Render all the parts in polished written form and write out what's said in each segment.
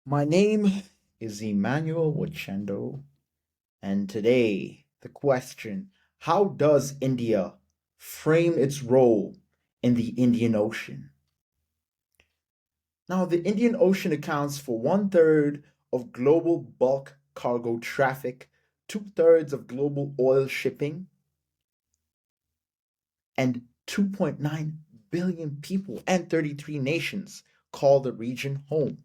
My name is Emmanuel Wa-Kyendo, and today the question, how does India frame its role in the Indian Ocean? Now, the Indian Ocean accounts for one-third of global bulk cargo traffic, two-thirds of global oil shipping, and 2.9 billion people and 33 nations call the region home.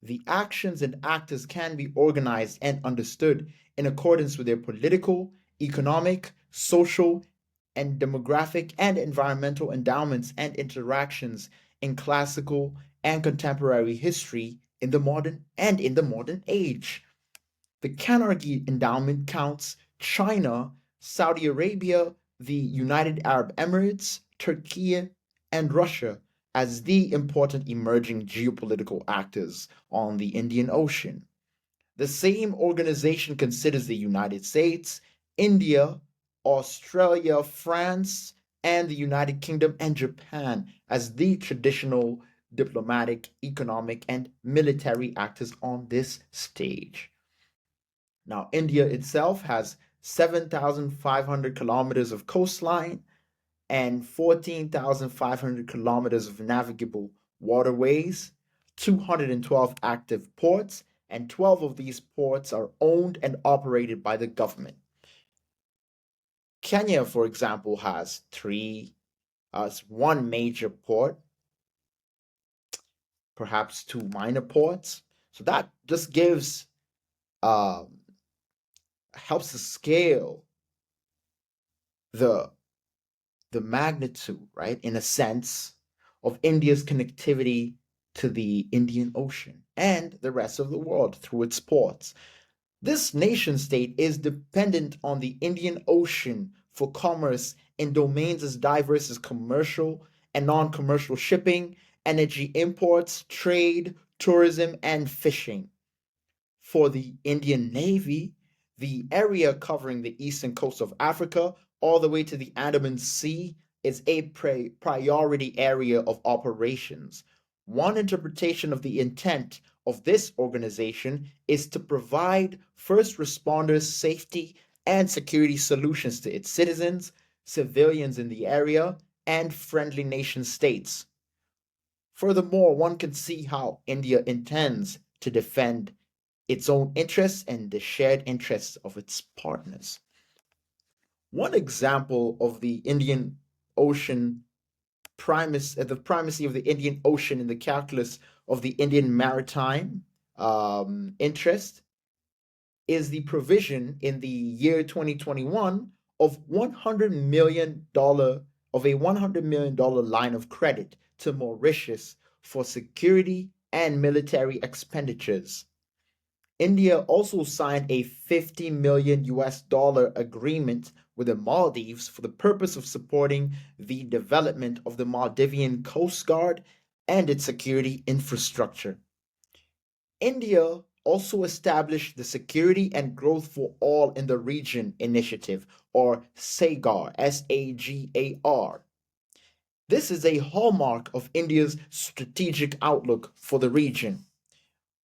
The actions and actors can be organized and understood in accordance with their political, economic, social, and demographic and environmental endowments and interactions in classical and contemporary history in the modern age. The Kanargi endowment counts China, Saudi Arabia, the United Arab Emirates, Turkey, and Russia as the important emerging geopolitical actors on the Indian Ocean. The same organization considers the United States, India, Australia, France, and the United Kingdom and Japan as the traditional diplomatic, economic, and military actors on this stage. Now, India itself has 7,500 kilometers of coastline and 14,500 kilometers of navigable waterways, 212 active ports, and 12 of these ports are owned and operated by the government. Kenya, for example, has one major port, perhaps two minor ports. So that just um, helps to scale the the magnitude, right, in a sense, of India's connectivity to the Indian Ocean and the rest of the world through its ports. This nation state is dependent on the Indian Ocean for commerce in domains as diverse as commercial and non commercial shipping, energy imports, trade, tourism, and fishing. For the Indian Navy, the area covering the eastern coast of Africa all the way to the Andaman Sea is a priority area of operations. One interpretation of the intent of this organization is to provide first responders safety and security solutions to its citizens, civilians in the area, and friendly nation states. Furthermore, one can see how India intends to defend its own interests and the shared interests of its partners. One example of the Indian Ocean the primacy of the Indian Ocean in the calculus of the Indian maritime interest is the provision in the year 2021 of a $100 million line of credit to Mauritius for security and military expenditures. India also signed a 50 million US dollar agreement with the Maldives for the purpose of supporting the development of the Maldivian Coast Guard and its security infrastructure. India also established the Security and Growth for All in the Region initiative, or SAGAR, SAGAR. This is a hallmark of India's strategic outlook for the region.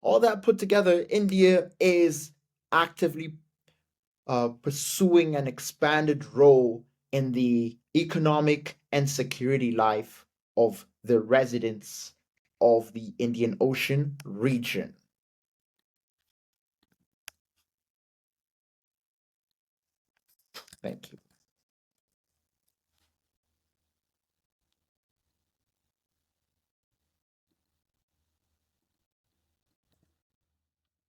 All that put together, India is actively pursuing an expanded role in the economic and security life of the residents of the Indian Ocean region. Thank you.